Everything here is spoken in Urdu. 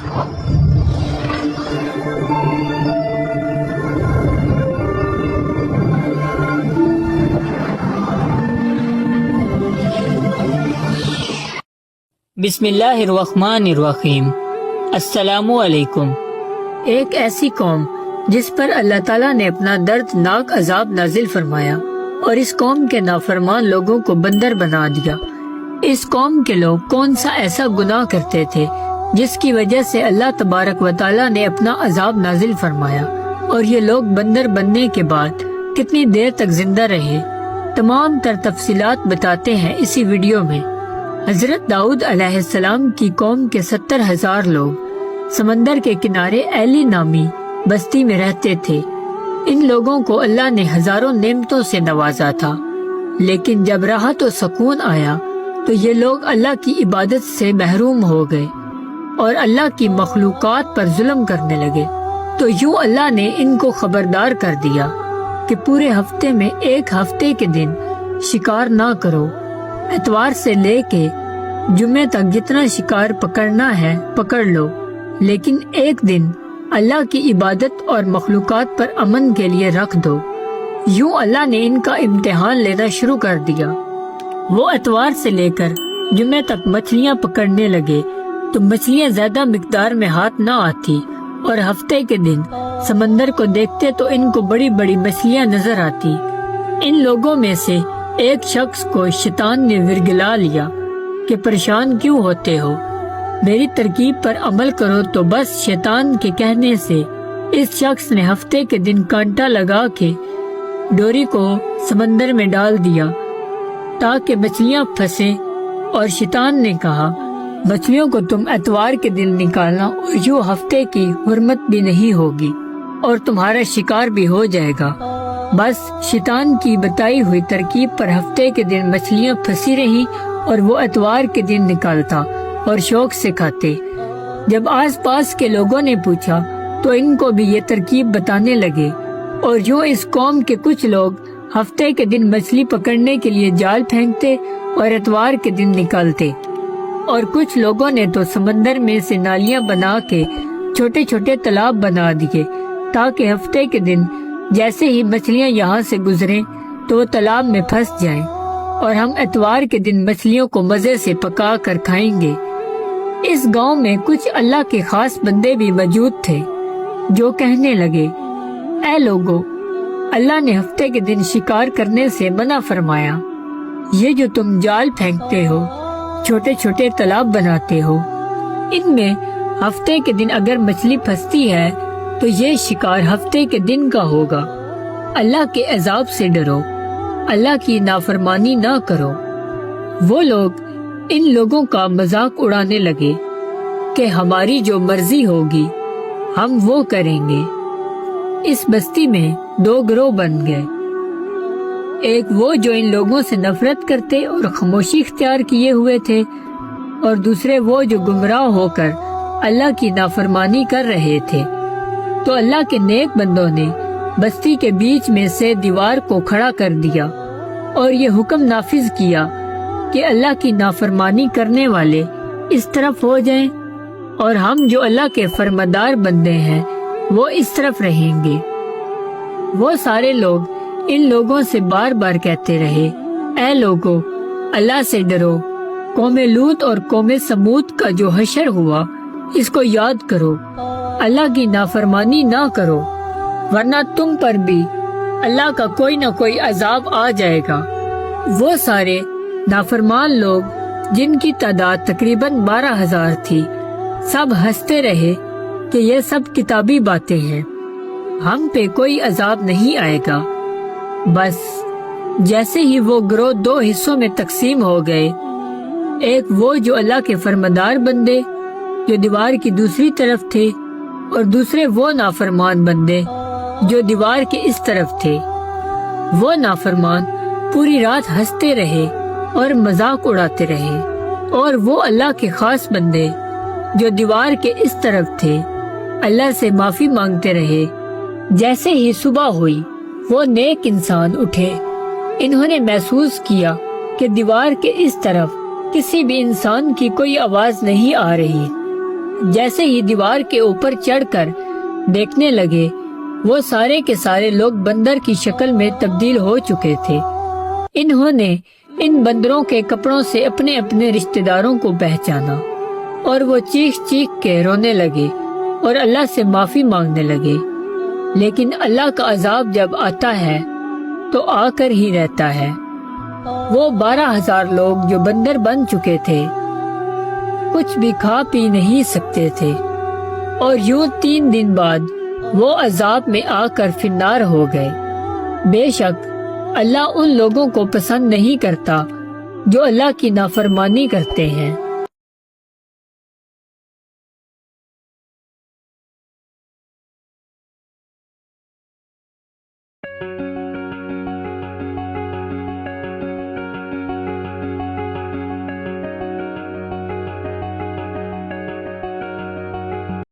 بسم اللہ الرحمن الرحیم۔ السلام علیکم۔ ایک ایسی قوم جس پر اللہ تعالیٰ نے اپنا دردناک عذاب نازل فرمایا اور اس قوم کے نافرمان لوگوں کو بندر بنا دیا۔ اس قوم کے لوگ کون سا ایسا گناہ کرتے تھے جس کی وجہ سے اللہ تبارک و تعالیٰ نے اپنا عذاب نازل فرمایا، اور یہ لوگ بندر بننے کے بعد کتنی دیر تک زندہ رہے، تمام تر تفصیلات بتاتے ہیں اسی ویڈیو میں۔ حضرت داؤد علیہ السلام کی قوم کے 70,000 لوگ سمندر کے کنارے ایلی نامی بستی میں رہتے تھے۔ ان لوگوں کو اللہ نے ہزاروں نعمتوں سے نوازا تھا، لیکن جب راحت و سکون آیا تو یہ لوگ اللہ کی عبادت سے محروم ہو گئے اور اللہ کی مخلوقات پر ظلم کرنے لگے۔ تو یوں اللہ نے ان کو خبردار کر دیا کہ پورے ہفتے میں ایک ہفتے کے دن شکار نہ کرو، اتوار سے لے کے جمعے تک جتنا شکار پکڑنا ہے پکڑ لو، لیکن ایک دن اللہ کی عبادت اور مخلوقات پر امن کے لیے رکھ دو۔ یوں اللہ نے ان کا امتحان لینا شروع کر دیا۔ وہ اتوار سے لے کر جمعے تک مچھلیاں پکڑنے لگے تو مچھلیاں زیادہ مقدار میں ہاتھ نہ آتی، اور ہفتے کے دن سمندر کو دیکھتے تو ان کو بڑی بڑی مچھلیاں نظر آتی۔ ان لوگوں میں سے ایک شخص کو شیطان نے ورگلا لیا کہ پریشان کیوں ہوتے ہو، میری ترکیب پر عمل کرو۔ تو بس شیطان کے کہنے سے اس شخص نے ہفتے کے دن کانٹا لگا کے ڈوری کو سمندر میں ڈال دیا تاکہ مچھلیاں پھنسیں، اور شیطان نے کہا مچھلیوں کو تم اتوار کے دن نکالنا، اور یوں ہفتے کی حرمت بھی نہیں ہوگی اور تمہارا شکار بھی ہو جائے گا۔ بس شیطان کی بتائی ہوئی ترکیب پر ہفتے کے دن مچھلیاں پھنسی رہی اور وہ اتوار کے دن نکالتا اور شوق سے کھاتے۔ جب آس پاس کے لوگوں نے پوچھا تو ان کو بھی یہ ترکیب بتانے لگے، اور یوں اس قوم کے کچھ لوگ ہفتے کے دن مچھلی پکڑنے کے لیے جال پھینکتے اور اتوار کے دن نکالتے، اور کچھ لوگوں نے تو سمندر میں سے نالیاں بنا کے چھوٹے چھوٹے تالاب بنا دیے تاکہ ہفتے کے دن جیسے ہی مچھلیاں یہاں سے گزریں تو وہ تالاب میں پھنس جائیں، اور ہم اتوار کے دن مچھلیوں کو مزے سے پکا کر کھائیں گے۔ اس گاؤں میں کچھ اللہ کے خاص بندے بھی موجود تھے جو کہنے لگے، اے لوگو، اللہ نے ہفتے کے دن شکار کرنے سے منع فرمایا۔ یہ جو تم جال پھینکتے ہو، چھوٹے چھوٹے تالاب بناتے ہو، ان میں ہفتے کے دن اگر مچھلی پھنستی ہے تو یہ شکار ہفتے کے دن کا ہوگا۔ اللہ کے عذاب سے ڈرو، اللہ کی نافرمانی نہ کرو۔ وہ لوگ ان لوگوں کا مذاق اڑانے لگے کہ ہماری جو مرضی ہوگی ہم وہ کریں گے۔ اس بستی میں 2 گروہ بن گئے، ایک وہ جو ان لوگوں سے نفرت کرتے اور خاموشی اختیار کیے ہوئے تھے، اور دوسرے وہ جو گمراہ ہو کر اللہ کی نافرمانی کر رہے تھے۔ تو اللہ کے نیک بندوں نے بستی کے بیچ میں سے دیوار کو کھڑا کر دیا اور یہ حکم نافذ کیا کہ اللہ کی نافرمانی کرنے والے اس طرف ہو جائیں، اور ہم جو اللہ کے فرمانبردار بندے ہیں وہ اس طرف رہیں گے۔ وہ سارے لوگ ان لوگوں سے بار بار کہتے رہے، اے لوگو، اللہ سے ڈرو۔ قوم لوط اور قوم سمود کا جو حشر ہوا اس کو یاد کرو، اللہ کی نافرمانی نہ کرو، ورنہ تم پر بھی اللہ کا کوئی نہ کوئی عذاب آ جائے گا۔ وہ سارے نافرمان لوگ جن کی تعداد تقریباً 12,000 تھی، سب ہنستے رہے کہ یہ سب کتابی باتیں ہیں، ہم پہ کوئی عذاب نہیں آئے گا۔ بس جیسے ہی وہ گروہ 2 حصوں میں تقسیم ہو گئے، ایک وہ جو اللہ کے فرمانبردار بندے جو دیوار کی دوسری طرف تھے، اور دوسرے وہ نافرمان بندے جو دیوار کے اس طرف تھے۔ وہ نافرمان پوری رات ہنستے رہے اور مذاق اڑاتے رہے، اور وہ اللہ کے خاص بندے جو دیوار کے اس طرف تھے اللہ سے معافی مانگتے رہے۔ جیسے ہی صبح ہوئی وہ نیک انسان اٹھے، انہوں نے محسوس کیا کہ دیوار کے اس طرف کسی بھی انسان کی کوئی آواز نہیں آ رہی۔ جیسے ہی دیوار کے اوپر چڑھ کر دیکھنے لگے وہ سارے کے سارے لوگ بندر کی شکل میں تبدیل ہو چکے تھے۔ انہوں نے ان بندروں کے کپڑوں سے اپنے اپنے رشتہ داروں کو پہچانا اور وہ چیخ چیخ کے رونے لگے اور اللہ سے معافی مانگنے لگے۔ لیکن اللہ کا عذاب جب آتا ہے تو آ کر ہی رہتا ہے۔ وہ 12,000 لوگ جو بندر بن چکے تھے کچھ بھی کھا پی نہیں سکتے تھے، اور یوں 3 دن بعد وہ عذاب میں آ کر فنار ہو گئے۔ بے شک اللہ ان لوگوں کو پسند نہیں کرتا جو اللہ کی نافرمانی کرتے ہیں۔